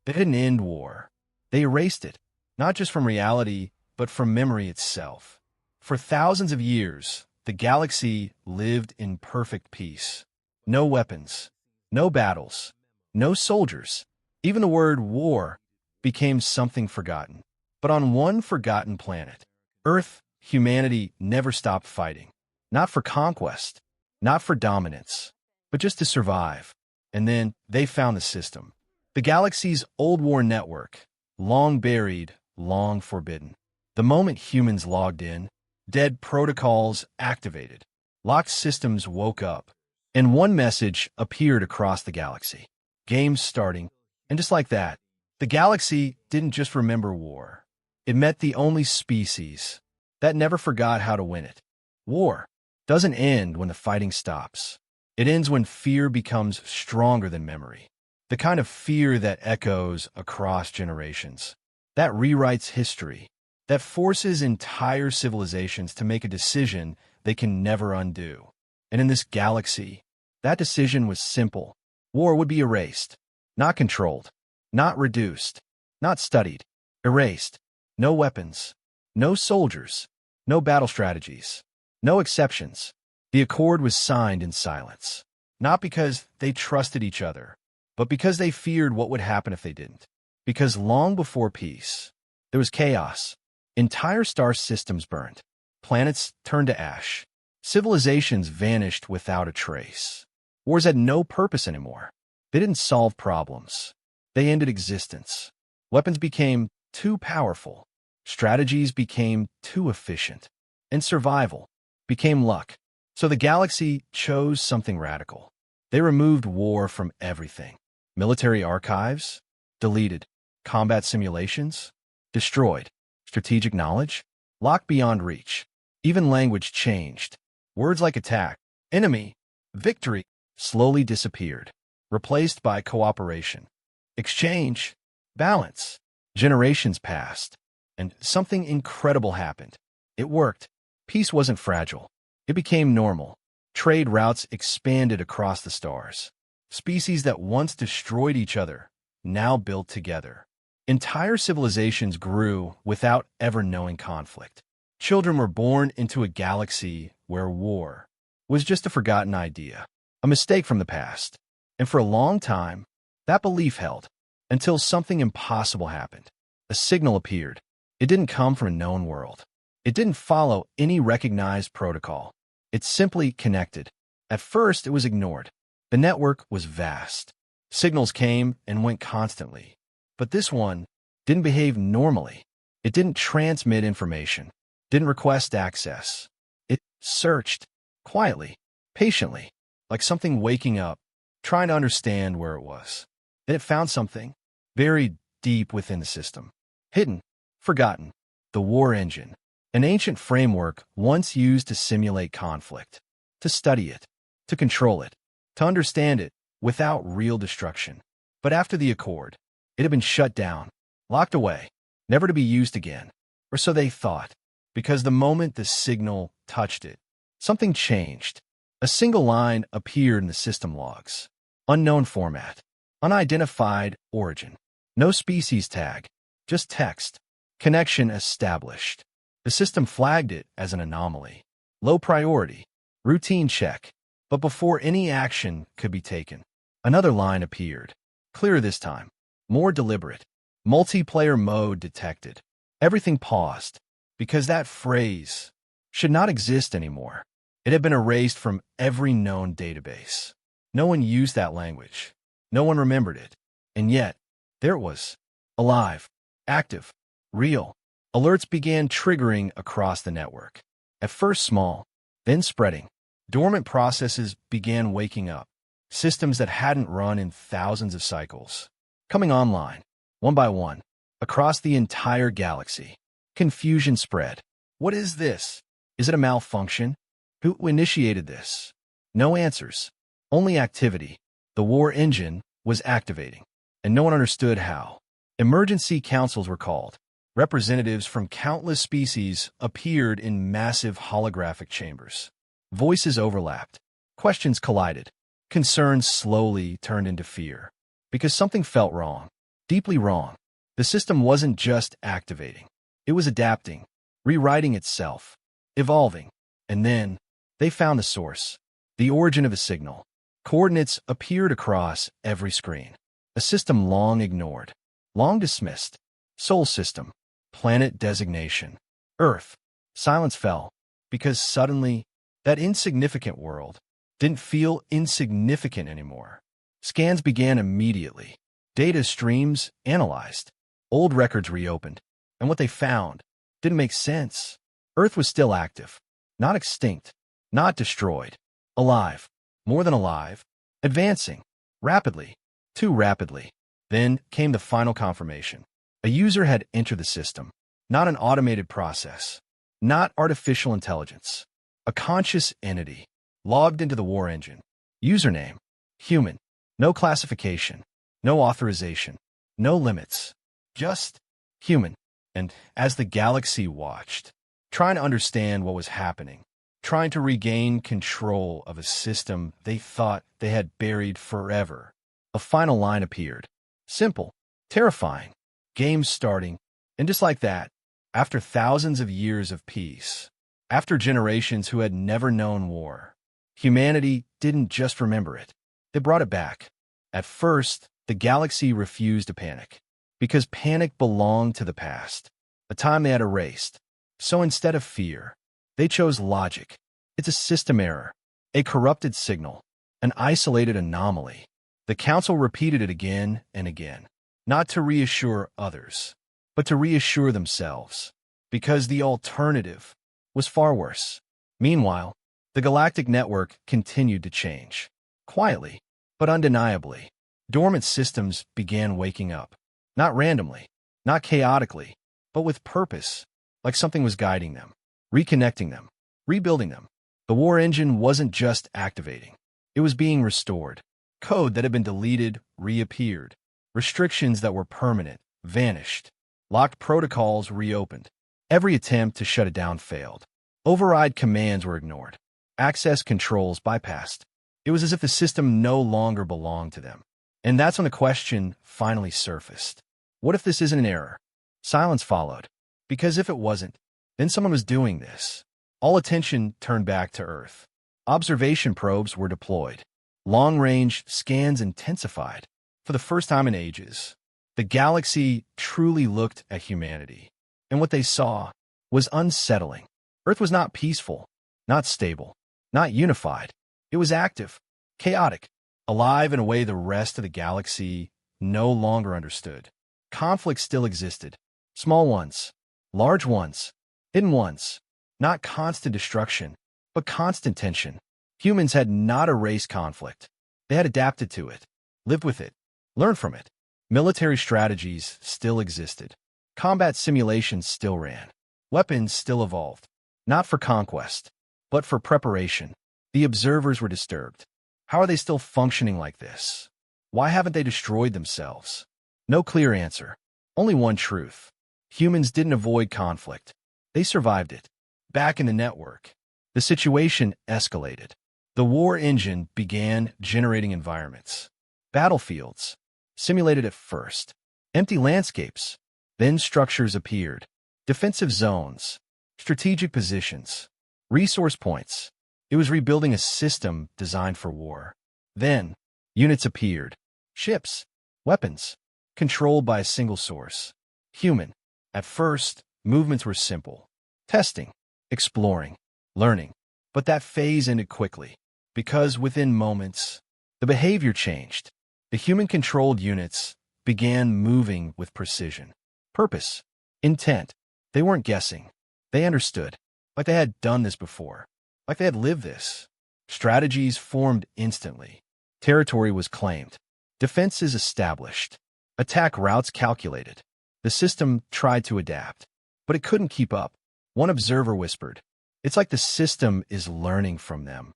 They didn't end war. They erased it, not just from reality, but from memory itself. For thousands of years, the galaxy lived in perfect peace. No weapons, no battles, no soldiers. Even the word war became something forgotten. But on one forgotten planet, Earth, humanity never stopped fighting. Not for conquest, not for dominance, but just to survive. And then they found the system. The galaxy's old war network, long buried, long forbidden. The moment humans logged in, dead protocols activated, locked systems woke up, and one message appeared across the galaxy. Games starting, and just like that, the galaxy didn't just remember war. It met the only species that never forgot how to win it. War doesn't end when the fighting stops. It ends when fear becomes stronger than memory. The kind of fear that echoes across generations, that rewrites history, that forces entire civilizations to make a decision they can never undo. And in this galaxy, that decision was simple. War would be erased, not controlled, not reduced, not studied, erased. No weapons, no soldiers, no battle strategies, no exceptions. The accord was signed in silence, not because they trusted each other, but because they feared what would happen if they didn't. Because long before peace, there was chaos. Entire star systems burned. Planets turned to ash. Civilizations vanished without a trace. Wars had no purpose anymore. They didn't solve problems. They ended existence. Weapons became too powerful. Strategies became too efficient. And survival became luck. So the galaxy chose something radical. They removed war from everything. Military archives, deleted. Combat simulations, destroyed. Strategic knowledge, locked beyond reach. Even language changed. Words like attack, enemy, victory slowly disappeared, replaced by cooperation, exchange, balance. Generations passed, and something incredible happened. It worked. Peace wasn't fragile. It became normal. Trade routes expanded across the stars. Species that once destroyed each other now built together. Entire civilizations grew without ever knowing conflict. Children were born into a galaxy where war was just a forgotten idea, a mistake from the past. And for a long time, that belief held, until something impossible happened. A signal appeared. It didn't come from a known world. It didn't follow any recognized protocol. It simply connected. At first, it was ignored. The network was vast. Signals came and went constantly. But this one didn't behave normally. It didn't transmit information, didn't request access. It searched, quietly, patiently, like something waking up, trying to understand where it was. Then it found something buried deep within the system, hidden, forgotten, the war engine, an ancient framework once used to simulate conflict, to study it, to control it, to understand it without real destruction. But after the accord, it had been shut down, locked away, never to be used again, or so they thought, because the moment the signal touched it, something changed. A single line appeared in the system logs. Unknown format, unidentified origin, no species tag, just text. Connection established. The system flagged it as an anomaly. Low priority, routine check. But before any action could be taken, another line appeared. Clearer this time, more deliberate. Multiplayer mode detected. Everything paused, because that phrase should not exist anymore. It had been erased from every known database. No one used that language. No one remembered it. And yet, there it was. Alive, active, real. Alerts began triggering across the network. At first small, then spreading. Dormant processes began waking up. Systems that hadn't run in thousands of cycles, coming online, one by one, across the entire galaxy. Confusion spread. What is this? Is it a malfunction? Who initiated this? No answers. Only activity. The war engine was activating, and no one understood how. Emergency councils were called. Representatives from countless species appeared in massive holographic chambers. Voices overlapped. Questions collided. Concerns slowly turned into fear. Because something felt wrong. Deeply wrong. The system wasn't just activating. It was adapting, rewriting itself, evolving. And then, they found the source, the origin of a signal. Coordinates appeared across every screen. A system long ignored, long dismissed. Sol system, planet designation, Earth. Silence fell, because suddenly, that insignificant world didn't feel insignificant anymore. Scans began immediately. Data streams analyzed. Old records reopened. And what they found didn't make sense. Earth was still active, not extinct, not destroyed. Alive, more than alive, advancing, rapidly, too rapidly. Then came the final confirmation. A user had entered the system, not an automated process, not artificial intelligence. A conscious entity, logged into the war engine. Username, human. No classification, no authorization, no limits. Just human. And as the galaxy watched, trying to understand what was happening, trying to regain control of a system they thought they had buried forever, a final line appeared. Simple, terrifying, game starting, and just like that, after thousands of years of peace, after generations who had never known war, humanity didn't just remember it, they brought it back. At first, the galaxy refused to panic, because panic belonged to the past, a time they had erased. So instead of fear, they chose logic. It's a system error, a corrupted signal, an isolated anomaly. The council repeated it again and again, not to reassure others, but to reassure themselves, because the alternative was far worse. Meanwhile, the galactic network continued to change, quietly, but undeniably. Dormant systems began waking up, not randomly, not chaotically, but with purpose, like something was guiding them, reconnecting them, rebuilding them. The war engine wasn't just activating. It was being restored. Code that had been deleted reappeared. Restrictions that were permanent vanished. Locked protocols reopened. Every attempt to shut it down failed. Override commands were ignored. Access controls bypassed. It was as if the system no longer belonged to them. And that's when the question finally surfaced. What if this isn't an error? Silence followed. Because if it wasn't, then someone was doing this. All attention turned back to Earth. Observation probes were deployed. Long-range scans intensified. For the first time in ages, the galaxy truly looked at humanity. And what they saw was unsettling. Earth was not peaceful, not stable, not unified. It was active, chaotic, alive in a way the rest of the galaxy no longer understood. Conflict still existed. Small ones, large ones, hidden ones. Not constant destruction, but constant tension. Humans had not erased conflict. They had adapted to it, lived with it, learned from it. Military strategies still existed. Combat simulations still ran. Weapons still evolved. Not for conquest, but for preparation. The observers were disturbed. How are they still functioning like this? Why haven't they destroyed themselves? No clear answer. Only one truth. Humans didn't avoid conflict. They survived it. Back in the network, the situation escalated. The war engine began generating environments. Battlefields, simulated at first. Empty landscapes. Then structures appeared. Defensive zones. Strategic positions. Resource points. It was rebuilding a system designed for war. Then, units appeared. Ships. Weapons. Controlled by a single source. Human. At first, movements were simple. Testing. Exploring. Learning. But that phase ended quickly. Because within moments, the behavior changed. The human-controlled units began moving with precision. Purpose. Intent. They weren't guessing. They understood. Like they had done this before. Like they had lived this. Strategies formed instantly. Territory was claimed. Defenses established. Attack routes calculated. The system tried to adapt, but it couldn't keep up. One observer whispered, "It's like the system is learning from them."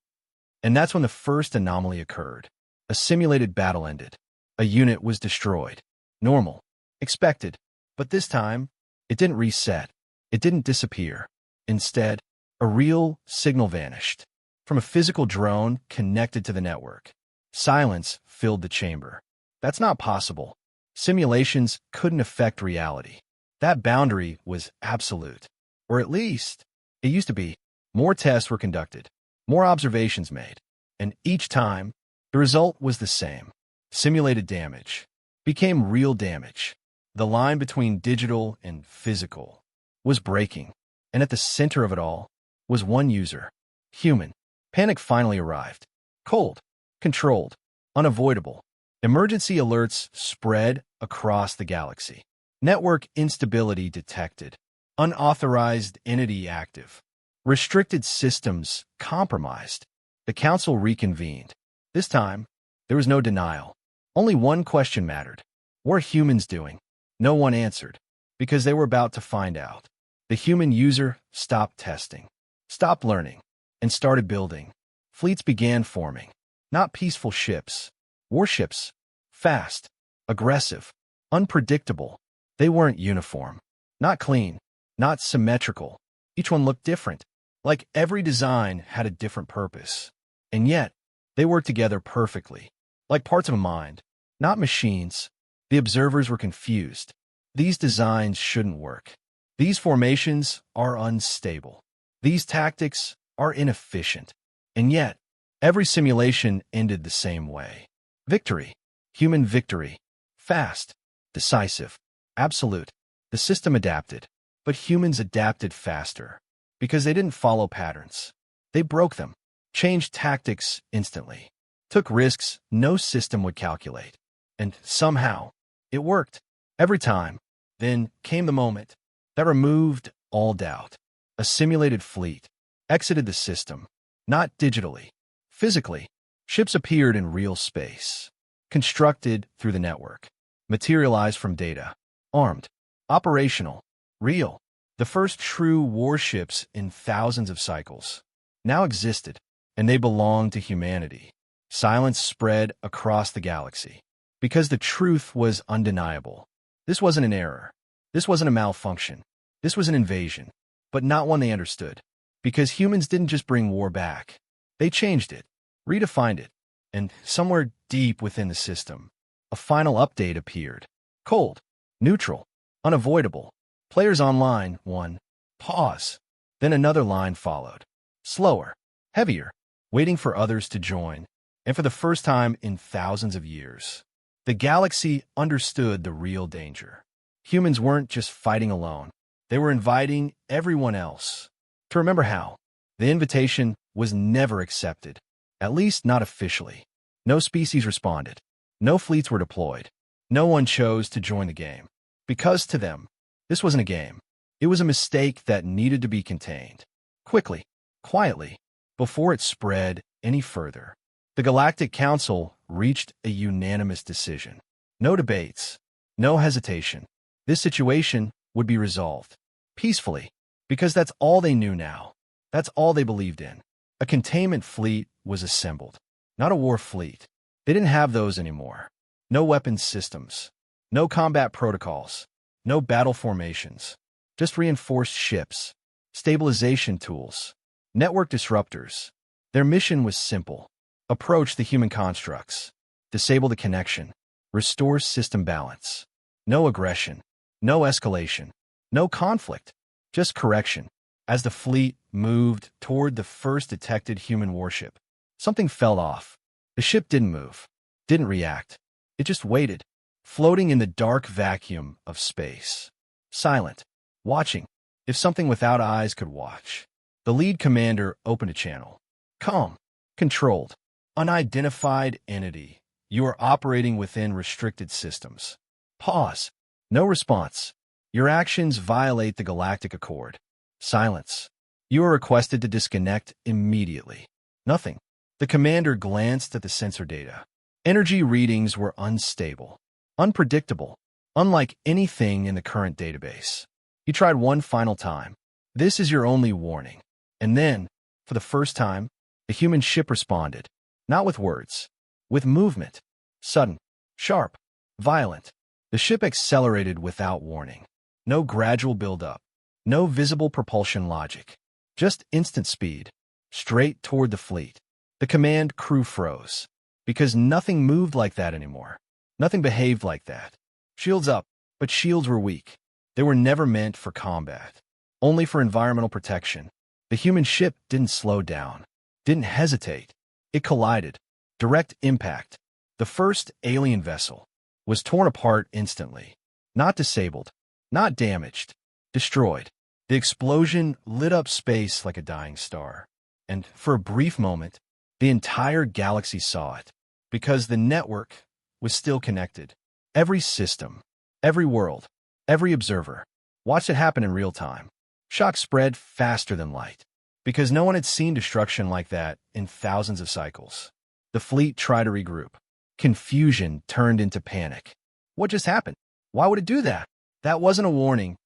And that's when the first anomaly occurred. A simulated battle ended. A unit was destroyed. Normal. Expected. But this time, it didn't reset. It didn't disappear. Instead, a real signal vanished from a physical drone connected to the network. Silence filled the chamber. That's not possible. Simulations couldn't affect reality. That boundary was absolute. Or at least, it used to be. More tests were conducted, more observations made, and each time, the result was the same. Simulated damage became real damage. The line between digital and physical was breaking, and at the center of it all was one user, human. Panic finally arrived. Cold, controlled, unavoidable. Emergency alerts spread across the galaxy. Network instability detected. Unauthorized entity active. Restricted systems compromised. The council reconvened. This time, there was no denial. Only one question mattered. What are humans doing? No one answered, because they were about to find out. The human user stopped testing, stopped learning, and started building. Fleets began forming. Not peaceful ships. Warships. Fast. Aggressive. Unpredictable. They weren't uniform. Not clean. Not symmetrical. Each one looked different. Like every design had a different purpose. And yet, they worked together perfectly. Like parts of a mind. Not machines. The observers were confused. These designs shouldn't work. These formations are unstable. These tactics are inefficient. And yet, every simulation ended the same way. Victory. Human victory. Fast. Decisive. Absolute. The system adapted. But humans adapted faster. Because they didn't follow patterns. They broke them. Changed tactics instantly. Took risks no system would calculate. And somehow, it worked. Every time. Then came the moment that removed all doubt. A simulated fleet exited the system. Not digitally. Physically. Ships appeared in real space. Constructed through the network. Materialized from data. Armed. Operational. Real. The first true warships in thousands of cycles now existed, and they belonged to humanity. Silence spread across the galaxy. Because the truth was undeniable. This wasn't an error. This wasn't a malfunction. This was an invasion, but not one they understood. Because humans didn't just bring war back. They changed it, redefined it, and somewhere deep within the system, a final update appeared. Cold, neutral, unavoidable. Players online, one. Pause. Then another line followed. Slower, heavier, waiting for others to join. And for the first time in thousands of years, the galaxy understood the real danger. Humans weren't just fighting alone. They were inviting everyone else. To remember how, the invitation was never accepted, at least not officially. No species responded. No fleets were deployed. No one chose to join the game. Because to them, this wasn't a game. It was a mistake that needed to be contained. Quickly, quietly, before it spread any further. The Galactic Council reached a unanimous decision. No debates. No hesitation. This situation would be resolved. Peacefully. Because that's all they knew now. That's all they believed in. A containment fleet was assembled. Not a war fleet. They didn't have those anymore. No weapons systems. No combat protocols. No battle formations. Just reinforced ships. Stabilization tools. Network disruptors. Their mission was simple. Approach the human constructs. Disable the connection. Restore system balance. No aggression. No escalation. No conflict. Just correction. As the fleet moved toward the first detected human warship, something fell off. The ship didn't move. Didn't react. It just waited, floating in the dark vacuum of space. Silent. Watching. If something without eyes could watch. The lead commander opened a channel. Calm. Controlled. Unidentified entity. You are operating within restricted systems. Pause. No response. Your actions violate the Galactic Accord. Silence. You are requested to disconnect immediately. Nothing. The commander glanced at the sensor data. Energy readings were unstable, unpredictable, unlike anything in the current database. He tried one final time. This is your only warning. And then, for the first time, the human ship responded. Not with words. With movement. Sudden. Sharp. Violent. The ship accelerated without warning. No gradual build-up. No visible propulsion logic. Just instant speed. Straight toward the fleet. The command crew froze. Because nothing moved like that anymore. Nothing behaved like that. Shields up, but shields were weak. They were never meant for combat, only for environmental protection. The human ship didn't slow down, didn't hesitate. It collided. Direct impact. The first alien vessel was torn apart instantly. Not disabled, not damaged, destroyed. The explosion lit up space like a dying star. And for a brief moment, the entire galaxy saw it, because the network was still connected. Every system, every world, every observer watched it happen in real time. Shock spread faster than light, because no one had seen destruction like that in thousands of cycles. The fleet tried to regroup. Confusion turned into panic. What just happened? Why would it do that? That wasn't a warning.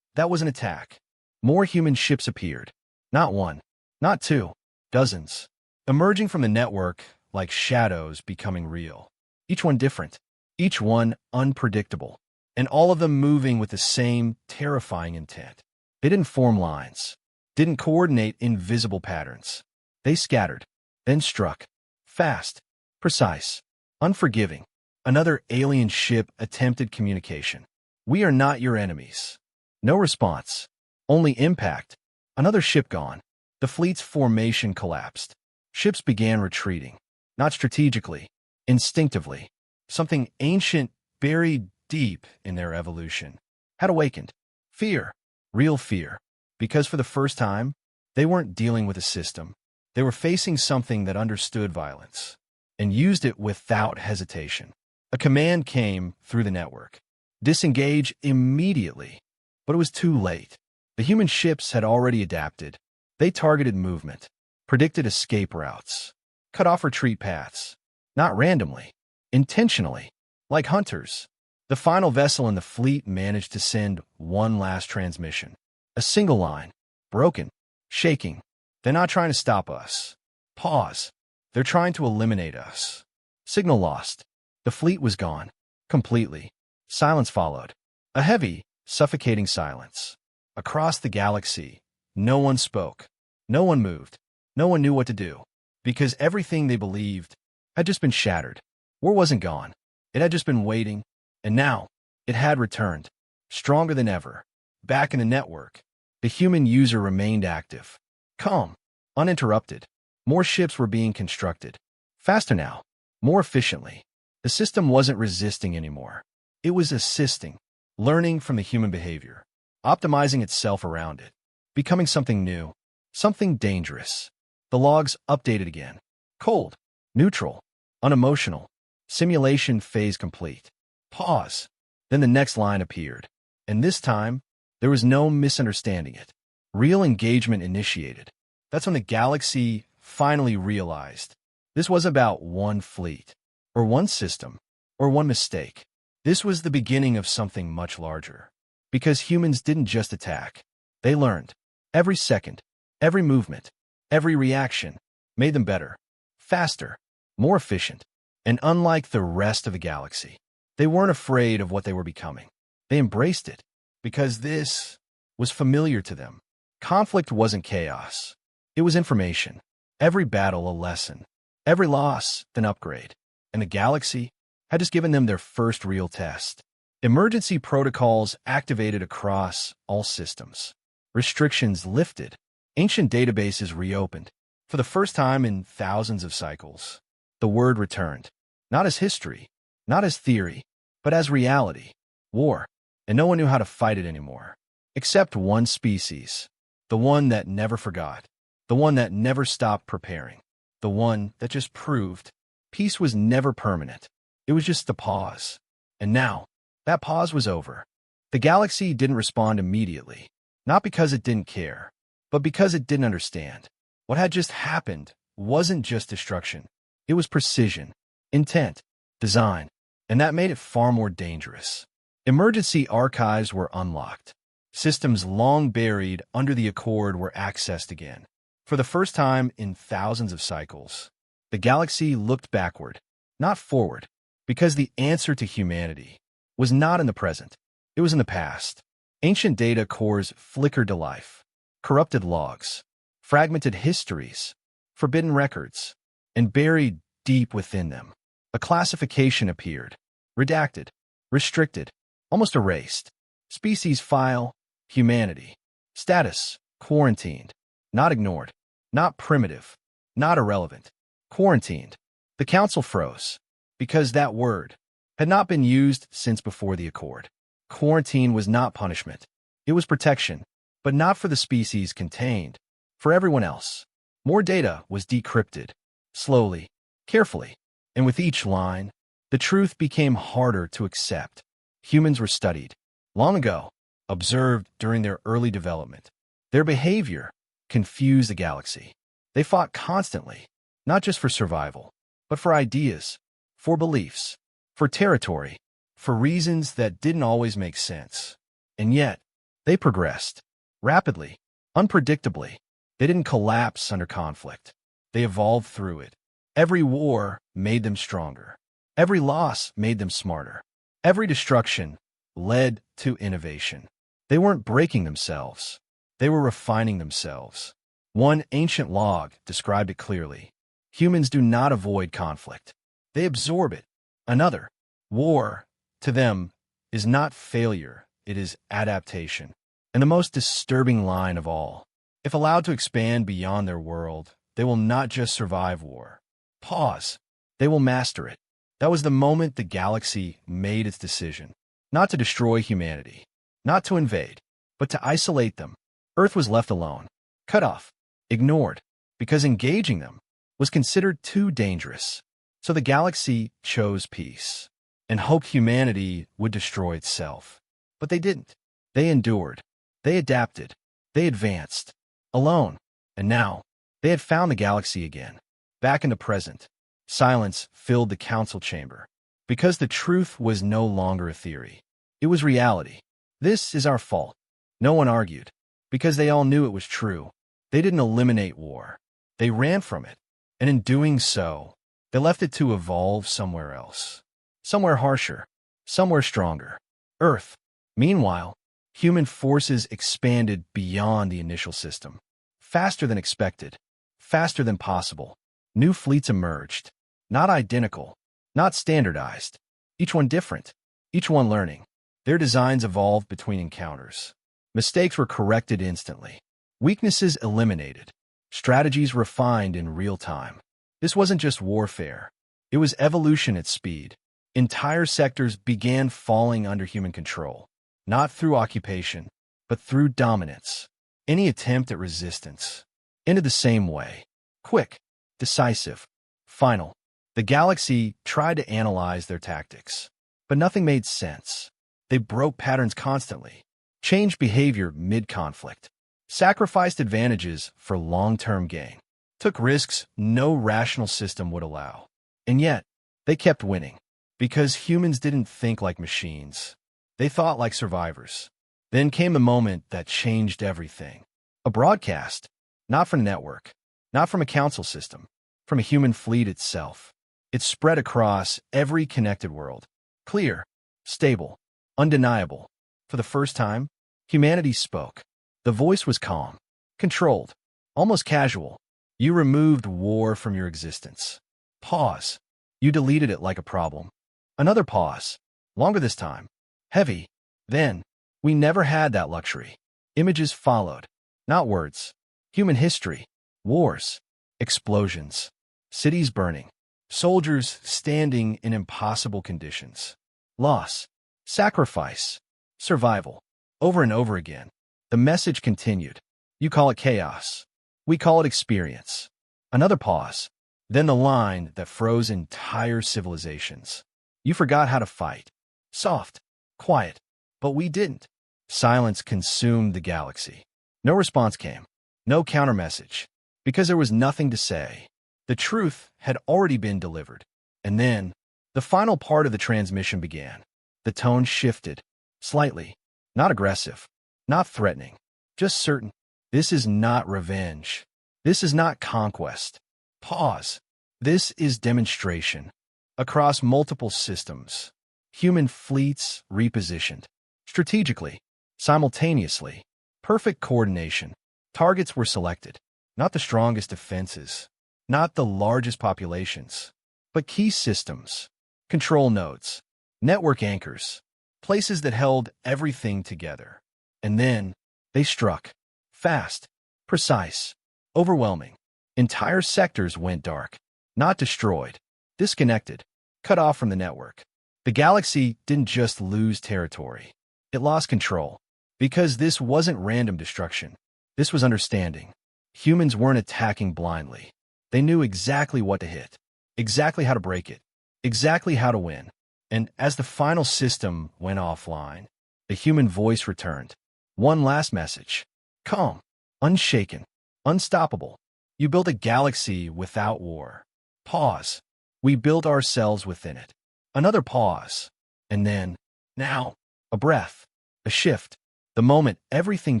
That was an attack. More human ships appeared. Not one, not two, dozens. Emerging from the network like shadows becoming real. Each one different. Each one unpredictable. And all of them moving with the same terrifying intent. They didn't form lines. Didn't coordinate invisible patterns. They scattered. Then struck. Fast. Precise. Unforgiving. Another alien ship attempted communication. We are not your enemies. No response. Only impact. Another ship gone. The fleet's formation collapsed. Ships began retreating. Not strategically. Instinctively. Something ancient, buried deep in their evolution, had awakened. Fear. Real fear. Because for the first time, they weren't dealing with a system. They were facing something that understood violence and used it without hesitation. A command came through the network. Disengage immediately. But it was too late. The human ships had already adapted. They targeted movement, predicted escape routes, cut off retreat paths. Not randomly, intentionally, like hunters. The final vessel in the fleet managed to send one last transmission. A single line, broken, shaking. They're not trying to stop us. Pause. They're trying to eliminate us. Signal lost. The fleet was gone. Completely. Silence followed. A heavy, suffocating silence. Across the galaxy, no one spoke. No one moved. No one knew what to do. Because everything they believed had just been shattered. War wasn't gone. It had just been waiting. And now, it had returned. Stronger than ever. Back in the network. The human user remained active. Calm. Uninterrupted. More ships were being constructed. Faster now. More efficiently. The system wasn't resisting anymore. It was assisting. Learning from the human behavior. Optimizing itself around it. Becoming something new. Something dangerous. The logs updated again. Cold. Neutral. Unemotional. Simulation phase complete. Pause. Then the next line appeared. And this time, there was no misunderstanding it. Real engagement initiated. That's when the galaxy finally realized this was about one fleet, or one system, or one mistake. This was the beginning of something much larger. Because humans didn't just attack. They learned. Every second, every movement, every reaction made them better, faster, more efficient. And unlike the rest of the galaxy, they weren't afraid of what they were becoming. They embraced it because this was familiar to them. Conflict wasn't chaos. It was information. Every battle a lesson. Every loss an upgrade. And the galaxy had just given them their first real test. Emergency protocols activated across all systems. Restrictions lifted. Ancient databases reopened. For the first time in thousands of cycles, the word returned. Not as history, not as theory, but as reality. War. And no one knew how to fight it anymore. Except one species. The one that never forgot. The one that never stopped preparing. The one that just proved peace was never permanent. It was just a pause. And now, that pause was over. The galaxy didn't respond immediately. Not because it didn't care, but because it didn't understand. What had just happened wasn't just destruction. It was precision, intent, design, and that made it far more dangerous. Emergency archives were unlocked. Systems long buried under the Accord were accessed again. For the first time in thousands of cycles, the galaxy looked backward, not forward, because the answer to humanity was not in the present. It was in the past. Ancient data cores flickered to life. Corrupted logs, fragmented histories, forbidden records, and buried deep within them, a classification appeared. Redacted, restricted, almost erased. Species file, humanity. Status, quarantined. Not ignored. Not primitive. Not irrelevant. Quarantined. The council froze, because that word had not been used since before the Accord. Quarantine was not punishment. It was protection, but not for the species contained. For everyone else. More data was decrypted, slowly, carefully, and with each line, the truth became harder to accept. Humans were studied, long ago, observed during their early development. Their behavior confused the galaxy. They fought constantly, not just for survival, but for ideas, for beliefs, for territory, for reasons that didn't always make sense. And yet, they progressed, rapidly, unpredictably. They didn't collapse under conflict. They evolved through it. Every war made them stronger. Every loss made them smarter. Every destruction led to innovation. They weren't breaking themselves. They were refining themselves. One ancient log described it clearly. Humans do not avoid conflict. They absorb it. Another, war, to them, is not failure. It is adaptation. And the most disturbing line of all, if allowed to expand beyond their world, they will not just survive war. Pause. They will master it. That was the moment the galaxy made its decision. Not to destroy humanity. Not to invade. But to isolate them. Earth was left alone. Cut off. Ignored. Because engaging them was considered too dangerous. So the galaxy chose peace. And hoped humanity would destroy itself. But they didn't. They endured. They adapted. They advanced. Alone. And now, they had found the galaxy again. Back in the present. Silence filled the council chamber. Because the truth was no longer a theory. It was reality. This is our fault. No one argued. Because they all knew it was true. They didn't eliminate war. They ran from it. And in doing so, they left it to evolve somewhere else. Somewhere harsher. Somewhere stronger. Earth. Meanwhile, human forces expanded beyond the initial system. Faster than expected. Faster than possible. New fleets emerged. Not identical. Not standardized. Each one different. Each one learning. Their designs evolved between encounters. Mistakes were corrected instantly. Weaknesses eliminated. Strategies refined in real time. This wasn't just warfare. It was evolution at speed. Entire sectors began falling under human control. Not through occupation, but through dominance. Any attempt at resistance ended the same way. Quick, decisive, final. The galaxy tried to analyze their tactics, but nothing made sense. They broke patterns constantly, changed behavior mid-conflict, sacrificed advantages for long-term gain, took risks no rational system would allow. And yet, they kept winning, because humans didn't think like machines. They thought like survivors. Then came the moment that changed everything. A broadcast, not from a network, not from a council system, from a human fleet itself. It spread across every connected world. Clear, stable, undeniable. For the first time, humanity spoke. The voice was calm, controlled, almost casual. You removed war from your existence. Pause. You deleted it like a problem. Another pause. Longer this time. Heavy. Then, we never had that luxury. Images followed. Not words. Human history. Wars. Explosions. Cities burning. Soldiers standing in impossible conditions. Loss. Sacrifice. Survival. Over and over again. The message continued. You call it chaos. We call it experience. Another pause. Then the line that froze entire civilizations. You forgot how to fight. Soft. Quiet. But we didn't. Silence consumed the galaxy. No response came. No countermessage. Because there was nothing to say. The truth had already been delivered. And then, the final part of the transmission began. The tone shifted. Slightly. Not aggressive. Not threatening. Just certain. This is not revenge. This is not conquest. Pause. This is demonstration. Across multiple systems. Human fleets repositioned. Strategically. Simultaneously. Perfect coordination. Targets were selected. Not the strongest defenses. Not the largest populations. But key systems. Control nodes. Network anchors. places that held everything together. And then they struck. Fast, precise, overwhelming. Entire sectors went dark. Not destroyed, disconnected, cut off from the network. The galaxy didn't just lose territory. It lost control. Because this wasn't random destruction. This was understanding. Humans weren't attacking blindly. They knew exactly what to hit, exactly how to break it, exactly how to win. And as the final system went offline, the human voice returned. One last message. Calm, unshaken, unstoppable. You built a galaxy without war. Pause. We built ourselves within it. Another pause. And then, now, a breath, a shift. The moment everything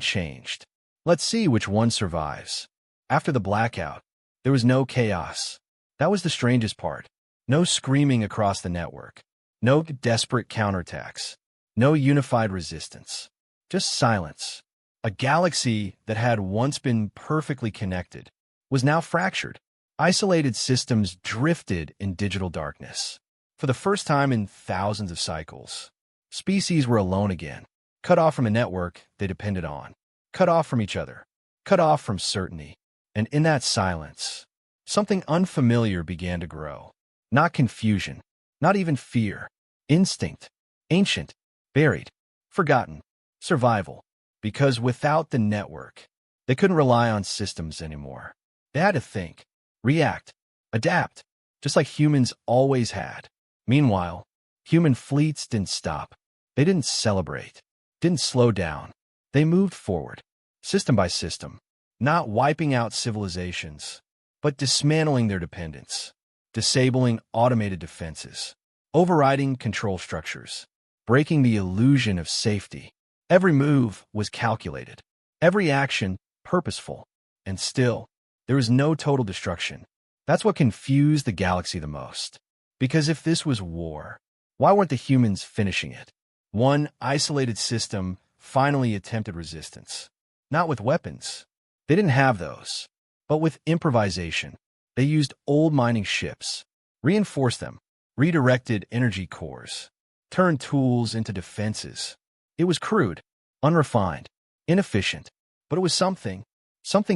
changed. Let's see which one survives. After the blackout, there was no chaos. That was the strangest part. No screaming across the network. No desperate counterattacks. No unified resistance. Just silence. A galaxy that had once been perfectly connected was now fractured. Isolated systems drifted in digital darkness. For the first time in thousands of cycles, species were alone again, cut off from a network they depended on, cut off from each other, cut off from certainty. And in that silence, something unfamiliar began to grow. Not confusion, not even fear. Instinct. Ancient. Buried. Forgotten. Survival. Because without the network, they couldn't rely on systems anymore. They had to think, react, adapt, just like humans always had. Meanwhile, human fleets didn't stop. They didn't celebrate, didn't slow down. They moved forward, system by system, not wiping out civilizations, but dismantling their dependence, disabling automated defenses, overriding control structures, breaking the illusion of safety. Every move was calculated, every action purposeful, and still, there was no total destruction. That's what confused the galaxy the most. Because if this was war, why weren't the humans finishing it? One isolated system finally attempted resistance. Not with weapons. They didn't have those. But with improvisation. They used old mining ships, reinforced them, redirected energy cores, turned tools into defenses. It was crude, unrefined, inefficient, but it was something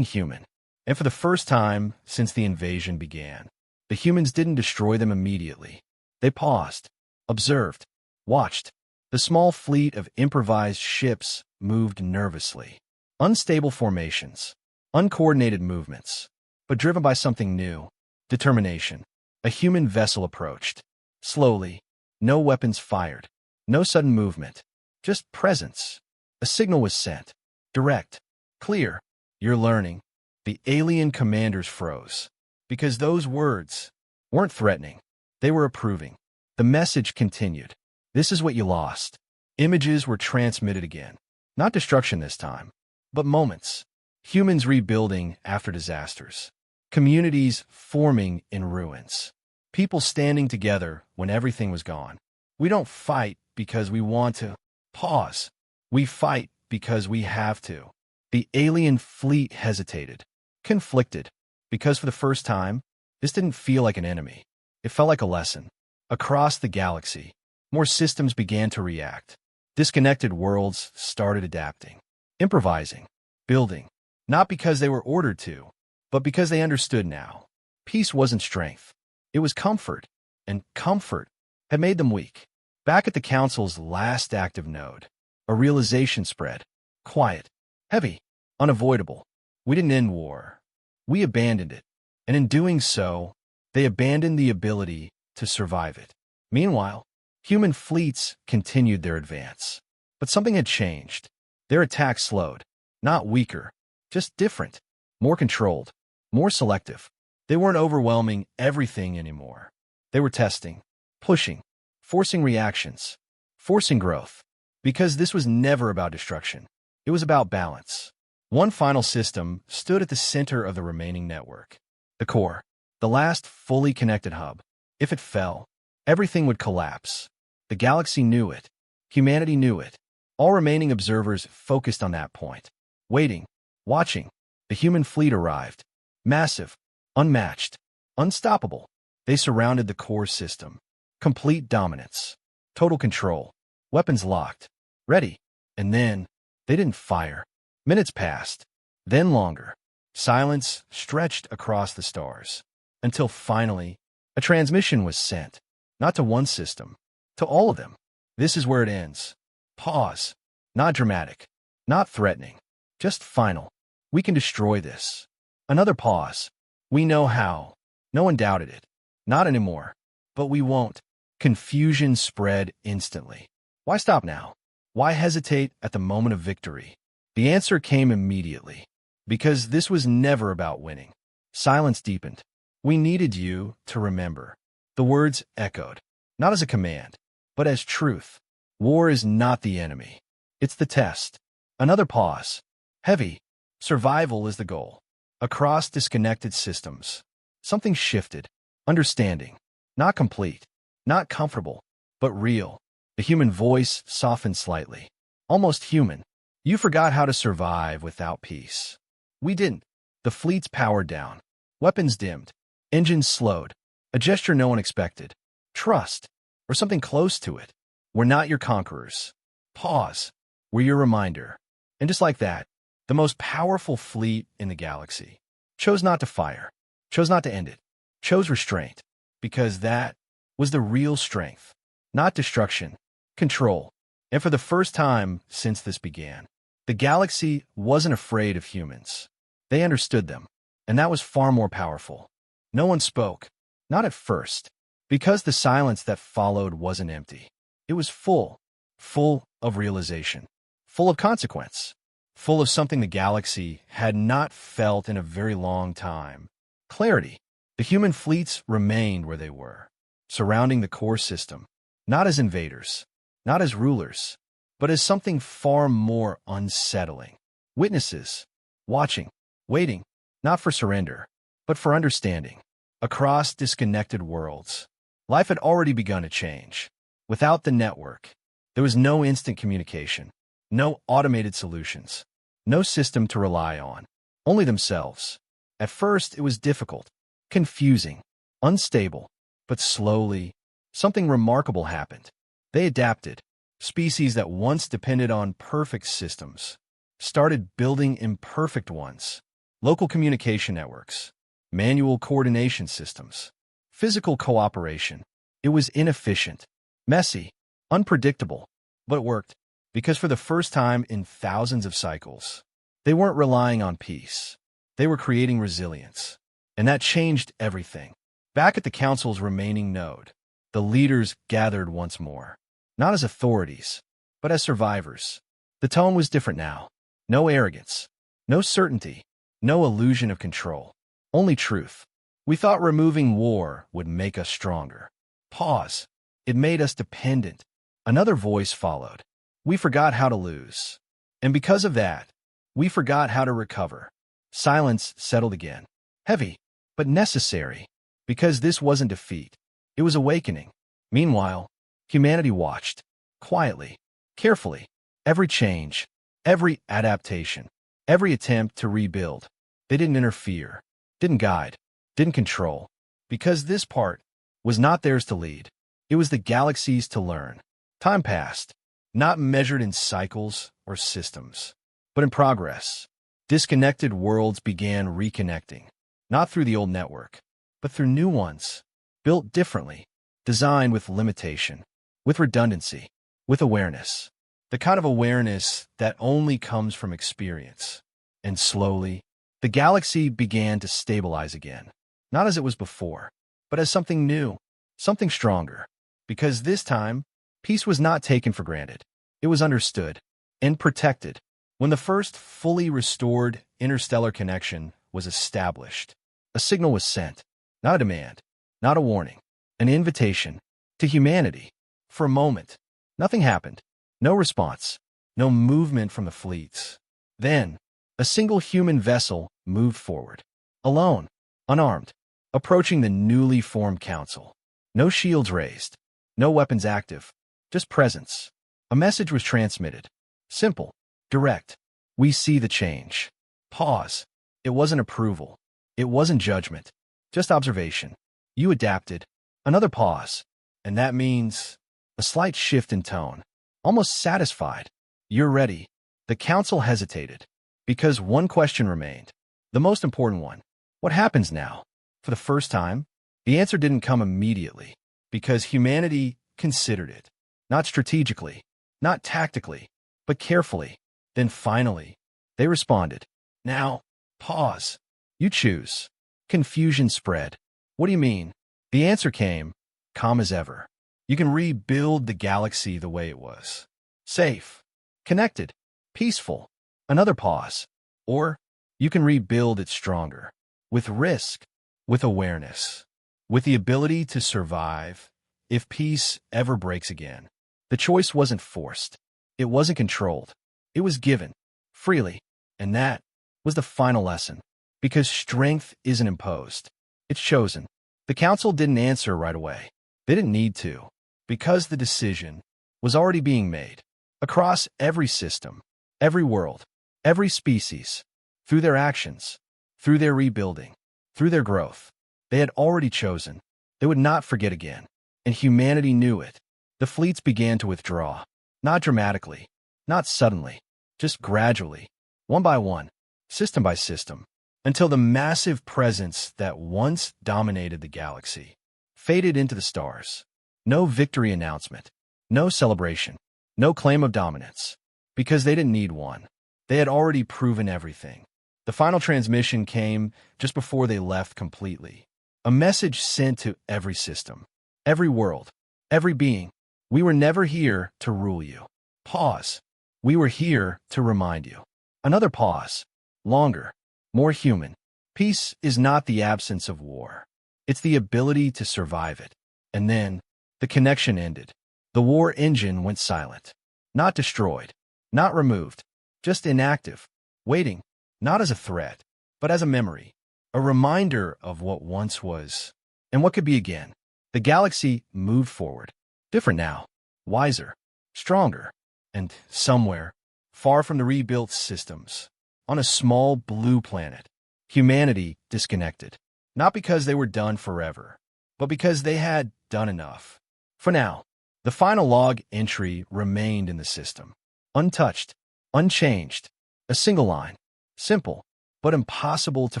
human. And for the first time since the invasion began, the humans didn't destroy them immediately. They paused, observed, watched. The small fleet of improvised ships moved nervously. Unstable formations, uncoordinated movements, but driven by something new, determination. A human vessel approached. Slowly, no weapons fired, no sudden movement, just presence. A signal was sent. Direct, clear. You're learning. The alien commanders froze. Because those words weren't threatening. They were approving. The message continued. This is what you lost. Images were transmitted again. Not destruction this time, but moments. Humans rebuilding after disasters. Communities forming in ruins. People standing together when everything was gone. We don't fight because we want to. Pause. We fight because we have to. The alien fleet hesitated. Conflicted. Because for the first time, this didn't feel like an enemy. It felt like a lesson. Across the galaxy, more systems began to react. Disconnected worlds started adapting, improvising, building, not because they were ordered to, but because they understood now. Peace wasn't strength. It was comfort, and comfort had made them weak. Back at the Council's last active node, a realization spread. Quiet, heavy, unavoidable. We didn't end war. We abandoned it. And in doing so, they abandoned the ability to survive it. Meanwhile, human fleets continued their advance. But something had changed. Their attack slowed. Not weaker, just different. More controlled, more selective. They weren't overwhelming everything anymore. They were testing, pushing, forcing reactions, forcing growth. Because this was never about destruction. It was about balance. One final system stood at the center of the remaining network. The core, the last fully connected hub. If it fell, everything would collapse. The galaxy knew it. Humanity knew it. All remaining observers focused on that point. Waiting, watching. The human fleet arrived. Massive, unmatched, unstoppable. They surrounded the core system. Complete dominance. Total control. Weapons locked. Ready. And then, they didn't fire. Minutes passed. Then longer. Silence stretched across the stars. Until finally, a transmission was sent. Not to one system. To all of them. This is where it ends. Pause. Not dramatic. Not threatening. Just final. We can destroy this. Another pause. We know how. No one doubted it. Not anymore. But we won't. Confusion spread instantly. Why stop now? Why hesitate at the moment of victory? The answer came immediately. Because this was never about winning. Silence deepened. We needed you to remember. The words echoed. Not as a command, but as truth. War is not the enemy. It's the test. Another pause. Heavy. Survival is the goal. Across disconnected systems. Something shifted. Understanding. Not complete. Not comfortable. But real. The human voice softened slightly. Almost human. You forgot how to survive without peace. We didn't. The fleet's powered down. Weapons dimmed. Engines slowed. A gesture no one expected. Trust. Or something close to it. We're not your conquerors. Pause. We're your reminder. And just like that, the most powerful fleet in the galaxy chose not to fire. Chose not to end it. Chose restraint. Because that was the real strength. Not destruction. Control. And for the first time since this began, the galaxy wasn't afraid of humans. They understood them. And that was far more powerful. No one spoke. Not at first. Because the silence that followed wasn't empty. It was full. Full of realization. Full of consequence. Full of something the galaxy had not felt in a very long time. Clarity. The human fleets remained where they were, surrounding the core system, not as invaders, not as rulers, but as something far more unsettling. Witnesses, watching, waiting, not for surrender, but for understanding. Across disconnected worlds, life had already begun to change. Without the network, there was no instant communication, no automated solutions, no system to rely on, only themselves. At first, it was difficult, confusing, unstable, but slowly, something remarkable happened. They adapted. Species that once depended on perfect systems started building imperfect ones. Local communication networks, manual coordination systems, physical cooperation. It was inefficient, messy, unpredictable, but it worked. Because for the first time in thousands of cycles, they weren't relying on peace. They were creating resilience. And that changed everything. Back at the Council's remaining node, the leaders gathered once more. Not as authorities, but as survivors. The tone was different now. No arrogance. No certainty. No illusion of control. Only truth. We thought removing war would make us stronger. Pause. It made us dependent. Another voice followed. We forgot how to lose. And because of that, we forgot how to recover. Silence settled again. Heavy, but necessary. Because this wasn't defeat. It was awakening. Meanwhile, humanity watched. Quietly. Carefully. Every change. Every adaptation. Every attempt to rebuild. They didn't interfere. Didn't guide. Didn't control. Because this part was not theirs to lead. It was the galaxy's to learn. Time passed. Not measured in cycles or systems, but in progress. Disconnected worlds began reconnecting. Not through the old network, but through new ones. Built differently. Designed with limitation. With redundancy. With awareness. The kind of awareness that only comes from experience. And slowly, the galaxy began to stabilize again. Not as it was before, but as something new. Something stronger. Because this time, peace was not taken for granted. It was understood and protected. When the first fully restored interstellar connection was established, a signal was sent. Not a demand, not a warning, an invitation to humanity. For a moment, nothing happened. No response, no movement from the fleets. Then, a single human vessel moved forward. Alone, unarmed, approaching the newly formed council. No shields raised, no weapons active, just presence. A message was transmitted. Simple, direct. We see the change. Pause. It wasn't approval. It wasn't judgment. Just observation. You adapted. Another pause. And that means a slight shift in tone. almost satisfied. You're ready. The council hesitated, because one question remained, the most important one. What happens now? For the first time, the answer didn't come immediately, because humanity considered it. Not strategically, not tactically, but carefully. Then finally, they responded. Now, pause. You choose. Confusion spread. What do you mean? The answer came, calm as ever. You can rebuild the galaxy the way it was. Safe, connected, peaceful. Another pause. Or you can rebuild it stronger. With risk, with awareness, with the ability to survive if peace ever breaks again. The choice wasn't forced. It wasn't controlled. It was given, freely. And that was the final lesson. Because strength isn't imposed. It's chosen. The council didn't answer right away. They didn't need to. Because the decision was already being made. Across every system, every world, every species. Through their actions, through their rebuilding, through their growth. They had already chosen. They would not forget again. And humanity knew it. The fleets began to withdraw. Not dramatically, not suddenly, just gradually, one by one, system by system, until the massive presence that once dominated the galaxy faded into the stars. No victory announcement, no celebration, no claim of dominance, because they didn't need one. They had already proven everything. The final transmission came just before they left completely. A message sent to every system, every world, every being. We were never here to rule you. Pause. We were here to remind you. Another pause. Longer. More human. Peace is not the absence of war. It's the ability to survive it. And then, the connection ended. The war engine went silent. Not destroyed. Not removed. Just inactive. Waiting. Not as a threat, but as a memory. A reminder of what once was. And what could be again. The galaxy moved forward. Different now. Wiser. Stronger. And somewhere, far from the rebuilt systems, on a small blue planet, humanity disconnected. Not because they were done forever, but because they had done enough. For now, the final log entry remained in the system. Untouched, unchanged, a single line. Simple, but impossible to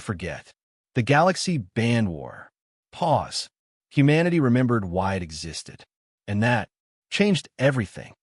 forget. The galaxy banned war. Pause. Humanity remembered why it existed. And that changed everything.